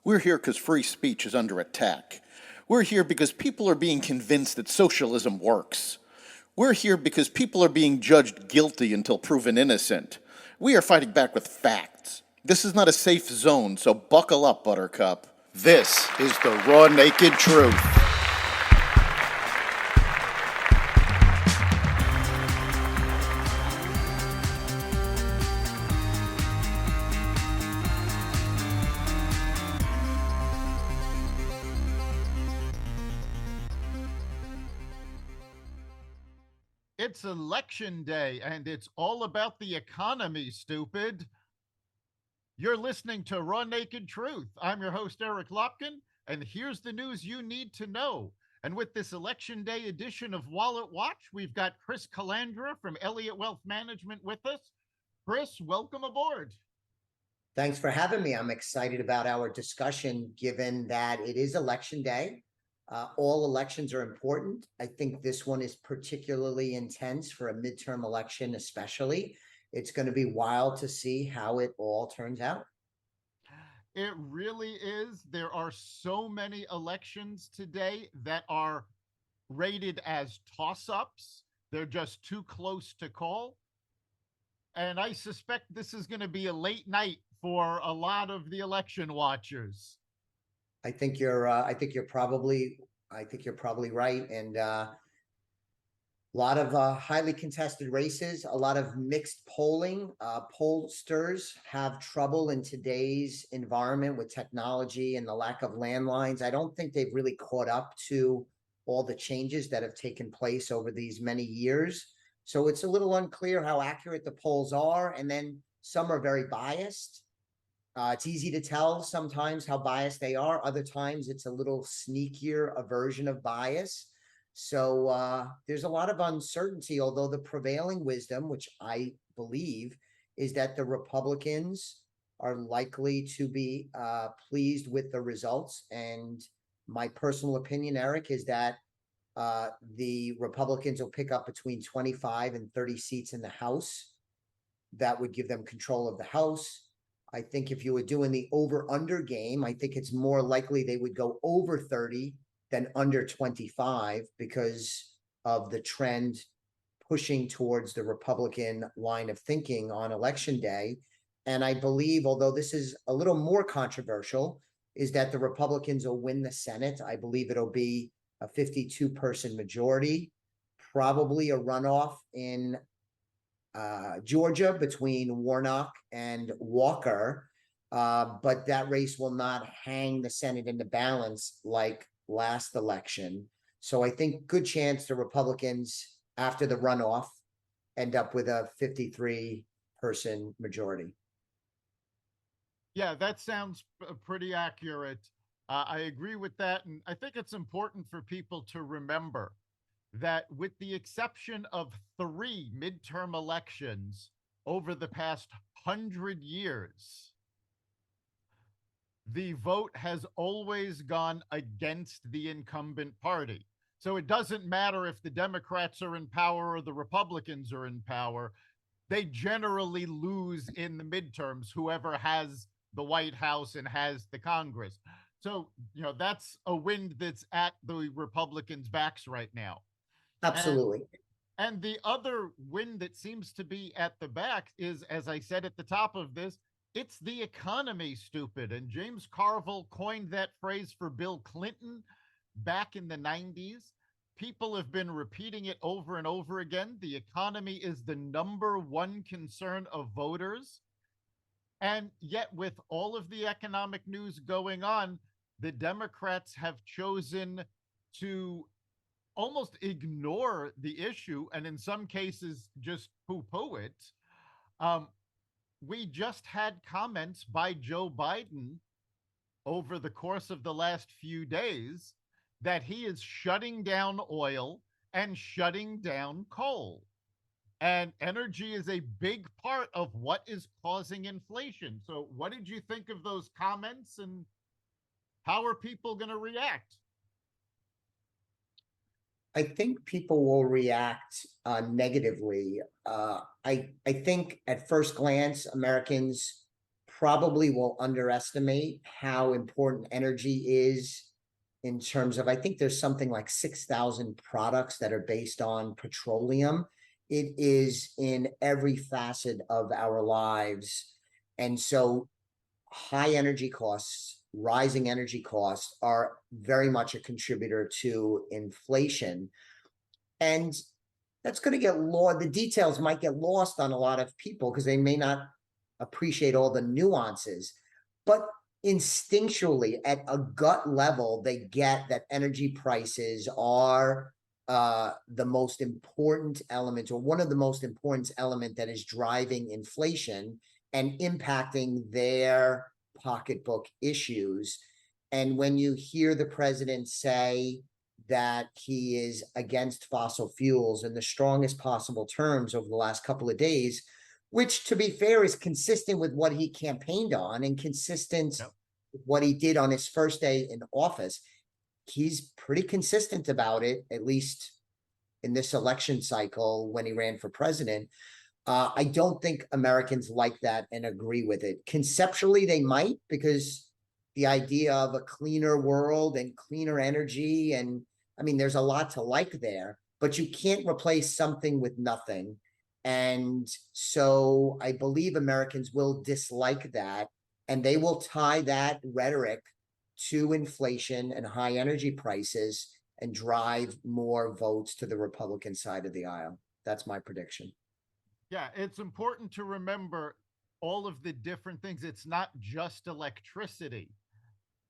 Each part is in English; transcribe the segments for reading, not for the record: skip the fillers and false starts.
We're here because free speech is under attack. We're here because people are being convinced that socialism works. We're here because people are being judged guilty until proven innocent. We are fighting back with facts. This is not a safe zone, so buckle up, Buttercup. This is the raw, naked truth. It's election day and it's all about the economy, stupid. You're listening to Raw Naked Truth. I'm your host, Eric Lopkin, and here's the news you need to know. And with this election day edition of Wallet Watch, we've got Chris Calandra from Elliott Wealth Management with us. Chris, welcome aboard. Thanks for having me. I'm excited about our discussion, given that it is election day. All elections are important. I think this one is particularly intense for a midterm election, especially. It's going to be wild to see how it all turns out. It really is. There are so many elections today that are rated as toss ups. They're just too close to call. And I suspect this is going to be a late night for a lot of the election watchers. I think you're. I think you're probably. I think you're probably right. And a lot of highly contested races, a lot of mixed polling. Pollsters have trouble in today's environment with technology and the lack of landlines. I don't think they've really caught up to all the changes that have taken place over these many years. So it's a little unclear how accurate the polls are. And then some are very biased. It's easy to tell sometimes how biased they are. Other times it's a little sneakier a version of bias. So there's a lot of uncertainty, although the prevailing wisdom, which I believe, is that the Republicans are likely to be pleased with the results. And my personal opinion, Eric, is that the Republicans will pick up between 25 and 30 seats in the House. That would give them control of the House. I think if you were doing the over-under game, I think it's more likely they would go over 30 than under 25 because of the trend pushing towards the Republican line of thinking on election day. And I believe, although this is a little more controversial, is that the Republicans will win the Senate. I believe it'll be a 52-person majority, probably a runoff in Georgia between Warnock and Walker, but that race will not hang the Senate in the balance like last election. So I think good chance the Republicans, after the runoff, end up with a 53-person majority. Yeah, that sounds pretty accurate. I agree with that. And I think it's important for people to remember that, with the exception of three midterm elections over the past 100 years, the vote has always gone against the incumbent party. So it doesn't matter if the Democrats are in power or the Republicans are in power, they generally lose in the midterms, whoever has the White House and has the Congress. So, that's a wind that's at the Republicans' backs right now. And Absolutely. and the other wind that seems to be at the back is, as I said at the top of this, it's the economy, stupid. And James Carville coined that phrase for Bill Clinton back in the 90s. People have been repeating it over and over again. The economy is the number one concern of voters. And yet, with all of the economic news going on, the Democrats have chosen to almost ignore the issue and, in some cases, just poo poo it. Um, we just had comments by Joe Biden over the course of the last few days that he is shutting down oil and shutting down coal. And energy is a big part of what is causing inflation. So, what did you think of those comments, and how are people going to react? I think people will react negatively. I think at first glance, Americans probably will underestimate how important energy is in terms of, I think there's something like 6,000 products that are based on petroleum. It is in every facet of our lives. And so high energy costs, rising energy costs are very much a contributor to inflation. And that's going to get lost. The details might get lost on a lot of people because they may not appreciate all the nuances. But instinctually, at a gut level, they get that energy prices are the most important element, or one of the most important element that is driving inflation and impacting their pocketbook issues. And when you hear the president say that he is against fossil fuels in the strongest possible terms over the last couple of days, which, to be fair, is consistent with what he campaigned on and consistent with what he did on his first day in office. He's pretty consistent about it, at least in this election cycle when he ran for president. I don't think Americans like that and agree with it. Conceptually, they might, because the idea of a cleaner world and cleaner energy, and I mean, there's a lot to like there, but you can't replace something with nothing. And so I believe Americans will dislike that, and they will tie that rhetoric to inflation and high energy prices and drive more votes to the Republican side of the aisle. That's my prediction. Yeah, it's important to remember all of the different things. It's not just electricity.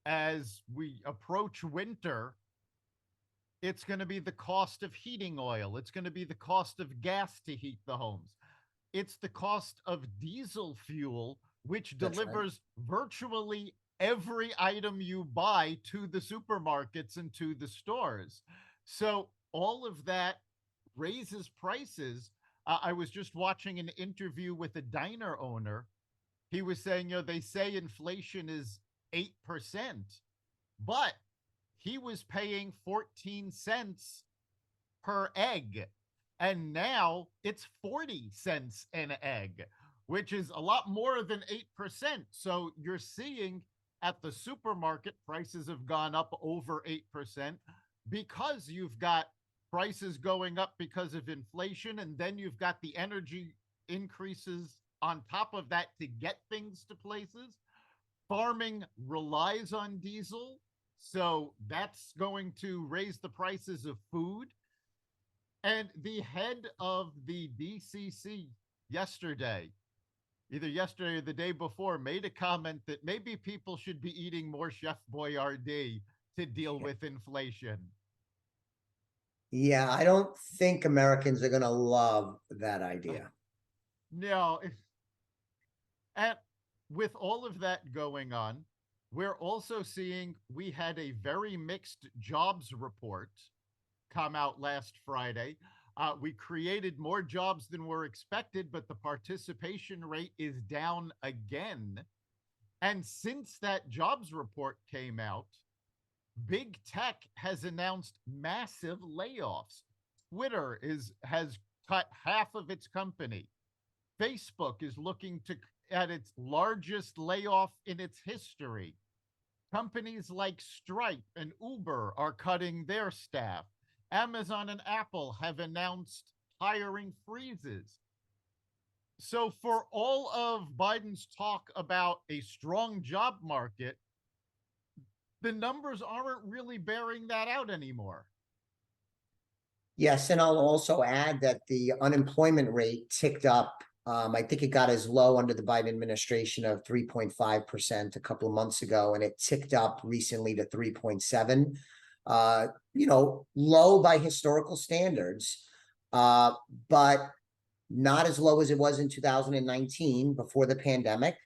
As we approach winter, it's going to be the cost of heating oil. It's going to be the cost of gas to heat the homes. It's the cost of diesel fuel, which delivers virtually every item you buy to the supermarkets and to the stores. So all of that raises prices. I was just watching an interview with a diner owner. He was saying, they say inflation is 8%, but he was paying 14 cents per egg. And now it's 40 cents an egg, which is a lot more than 8%. So you're seeing at the supermarket, prices have gone up over 8% because you've got prices going up because of inflation. And then you've got the energy increases on top of that to get things to places. Farming relies on diesel, so that's going to raise the prices of food. And the head of the DCC yesterday, either yesterday or the day before, made a comment that maybe people should be eating more Chef Boyardee to deal with inflation. Yeah, I don't think Americans are going to love that idea. No. And with all of that going on, we're also seeing we had a very mixed jobs report come out last Friday. We created more jobs than were expected, but the participation rate is down again. And since that jobs report came out, big tech has announced massive layoffs. Twitter has cut half of its company. Facebook is looking at its largest layoff in its history. Companies like Stripe and Uber are cutting their staff. Amazon and Apple have announced hiring freezes. So for all of Biden's talk about a strong job market, the numbers aren't really bearing that out anymore. Yes, and I'll also add that the unemployment rate ticked up. I think it got as low under the Biden administration of 3.5% a couple of months ago, and it ticked up recently to 3.7. Low by historical standards, but not as low as it was in 2019 before the pandemic.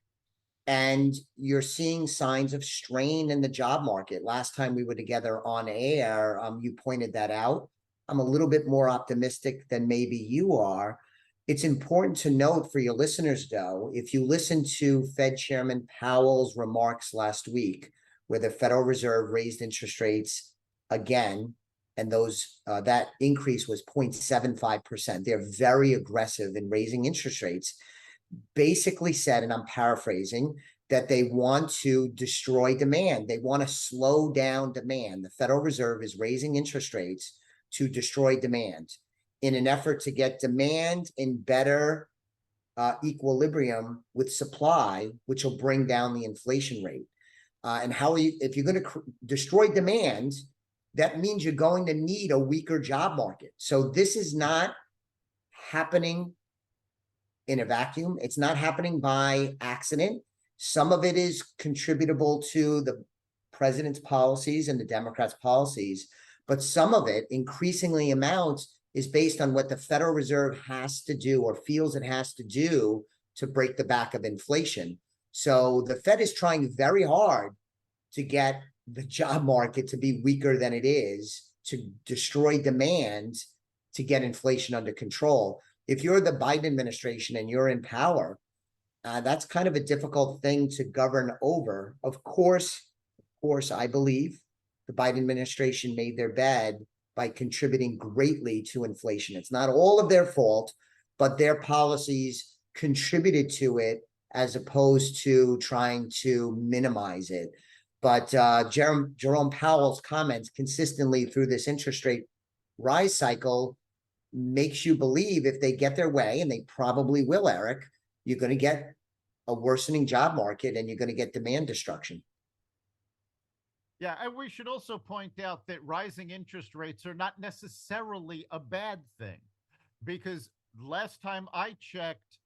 And you're seeing signs of strain in the job market. Last time we were together on air, you pointed that out. I'm a little bit more optimistic than maybe you are. It's important to note for your listeners, though, if you listen to Fed Chairman Powell's remarks last week, where the Federal Reserve raised interest rates again, and that increase was 0.75%. They're very aggressive in raising interest rates. Basically said, and I'm paraphrasing, that they want to destroy demand. They want to slow down demand. The Federal Reserve is raising interest rates to destroy demand in an effort to get demand in better equilibrium with supply, which will bring down the inflation rate. And how are you, if you're going to destroy demand, that means you're going to need a weaker job market. So this is not happening in a vacuum. It's not happening by accident. Some of it is contributable to the president's policies and the Democrats' policies, but some of it, increasingly amounts, is based on what the Federal Reserve has to do or feels it has to do to break the back of inflation. So the Fed is trying very hard to get the job market to be weaker than it is, to destroy demand, to get inflation under control. If you're the Biden administration and you're in power, that's kind of a difficult thing to govern over. Of course, I believe the Biden administration made their bed by contributing greatly to inflation. It's not all of their fault, but their policies contributed to it as opposed to trying to minimize it. But Jerome Powell's comments consistently through this interest rate rise cycle makes you believe if they get their way, and they probably will, Eric, you're going to get a worsening job market and you're going to get demand destruction. Yeah, and we should also point out that rising interest rates are not necessarily a bad thing, because last time I checked,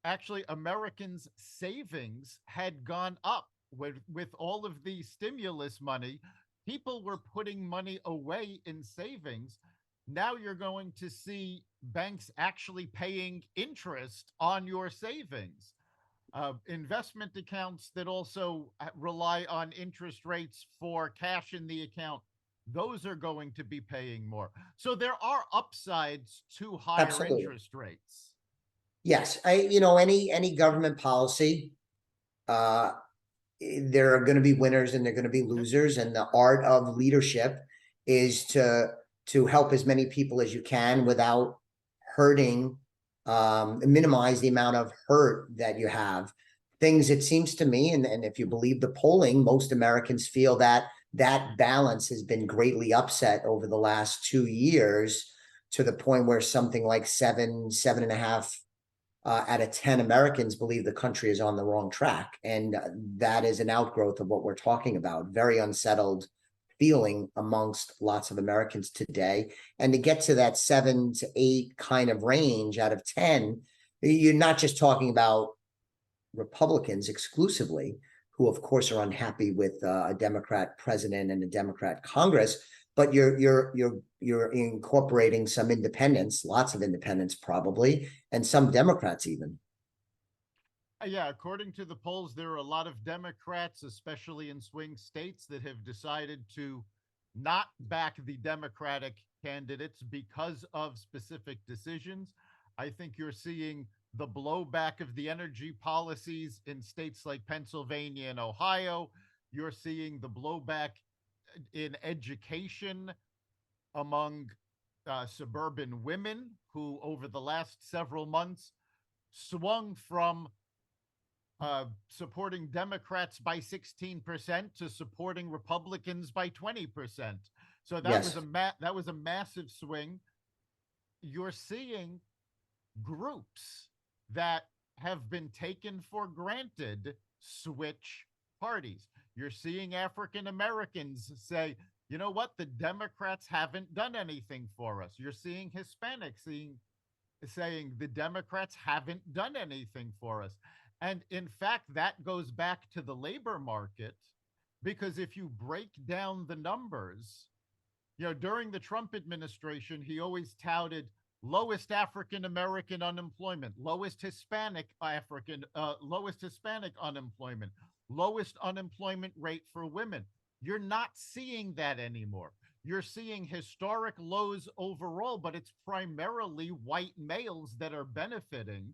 actually Americans' savings had gone up with all of the stimulus money. People were putting money away in savings. Now you're going to see banks actually paying interest on your savings. Investment accounts that also rely on interest rates for cash in the account, those are going to be paying more. So there are upsides to higher Absolutely. interest rates. Yes, any government policy, there are going to be winners and there are going to be losers, and the art of leadership is to help as many people as you can without hurting, minimize the amount of hurt that you have. Things, it seems to me, and if you believe the polling, most Americans feel that that balance has been greatly upset over the last 2 years, to the point where something like 7.5 out of 10 Americans believe the country is on the wrong track. And that is an outgrowth of what we're talking about. Very unsettled feeling amongst lots of Americans today. And to get to that 7 to 8 kind of range out of 10, you're not just talking about Republicans exclusively, who of course are unhappy with a Democrat president and a Democrat Congress, but you're incorporating some independents, lots of independents probably, and some Democrats even. Yeah, according to the polls, there are a lot of Democrats, especially in swing states, that have decided to not back the Democratic candidates because of specific decisions. I think you're seeing the blowback of the energy policies in states like Pennsylvania and Ohio. You're seeing the blowback in education among suburban women who, over the last several months, swung from supporting Democrats by 16% to supporting Republicans by 20%. So that Yes. was a massive swing. You're seeing groups that have been taken for granted switch parties. You're seeing African Americans say, you know what, the Democrats haven't done anything for us. You're seeing Hispanics saying the Democrats haven't done anything for us. And in fact, that goes back to the labor market, because if you break down the numbers, during the Trump administration, he always touted lowest African American unemployment, lowest Hispanic unemployment, lowest unemployment rate for women. You're not seeing that anymore. You're seeing historic lows overall, but it's primarily white males that are benefiting,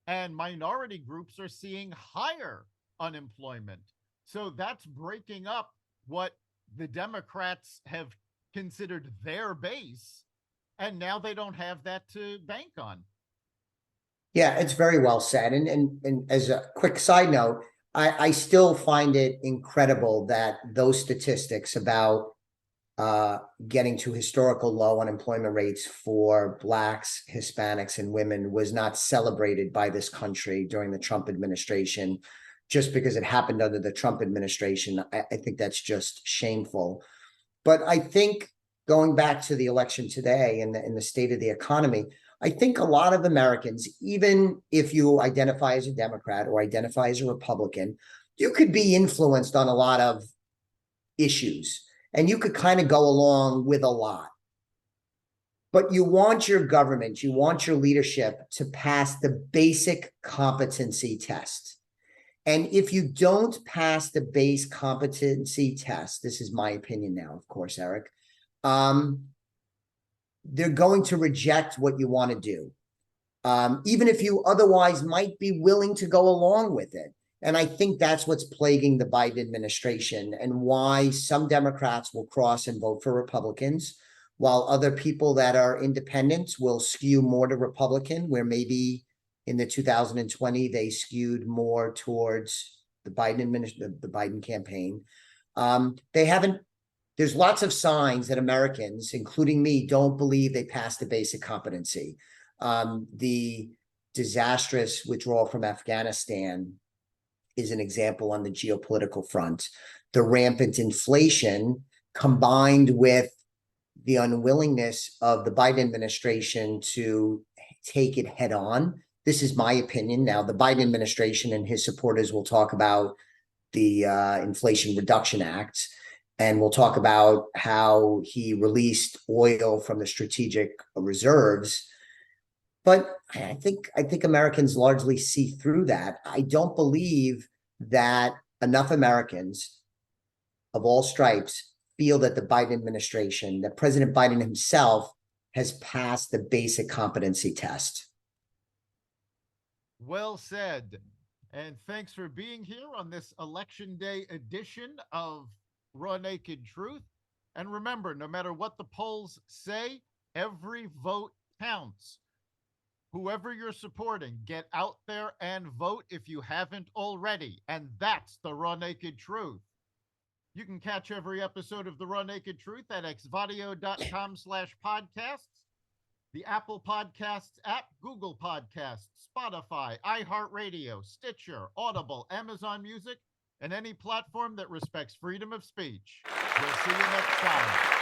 and minority groups are seeing higher unemployment. So that's breaking up what the Democrats have considered their base, and now they don't have that to bank on. Yeah, it's very well said. And as a quick side note, I still find it incredible that those statistics about getting to historical low unemployment rates for Blacks, Hispanics, and women was not celebrated by this country during the Trump administration, just because it happened under the Trump administration. I think that's just shameful. But I think going back to the election today and the state of the economy, I think a lot of Americans, even if you identify as a Democrat or identify as a Republican, you could be influenced on a lot of issues and you could kind of go along with a lot. But you want your government, you want your leadership to pass the basic competency test. And if you don't pass the base competency test, this is my opinion now, of course, Eric, they're going to reject what you want to do, even if you otherwise might be willing to go along with it. And I think that's what's plaguing the Biden administration and why some Democrats will cross and vote for Republicans, while other people that are independents will skew more to Republican, where maybe in the 2020 they skewed more towards the Biden administration, the Biden campaign. They haven't. There's lots of signs that Americans, including me, don't believe they passed the basic competency. The disastrous withdrawal from Afghanistan is an example on the geopolitical front. The rampant inflation combined with the unwillingness of the Biden administration to take it head on. This is my opinion. Now, the Biden administration and his supporters will talk about the Inflation Reduction Act, and we'll talk about how he released oil from the strategic reserves. But I think Americans largely see through that. I don't believe that enough Americans of all stripes feel that the Biden administration, that President Biden himself has passed the basic competency test. Well said. And thanks for being here on this Election Day edition of Raw Naked Truth. And remember, no matter what the polls say, every vote counts. Whoever you're supporting, get out there and vote if you haven't already. And that's the Raw Naked Truth. You can catch every episode of the Raw Naked Truth at xvadio.com/podcasts, the Apple Podcasts app, Google Podcasts, Spotify, iHeartRadio, Stitcher, Audible, Amazon Music, and any platform that respects freedom of speech. We'll see you next time.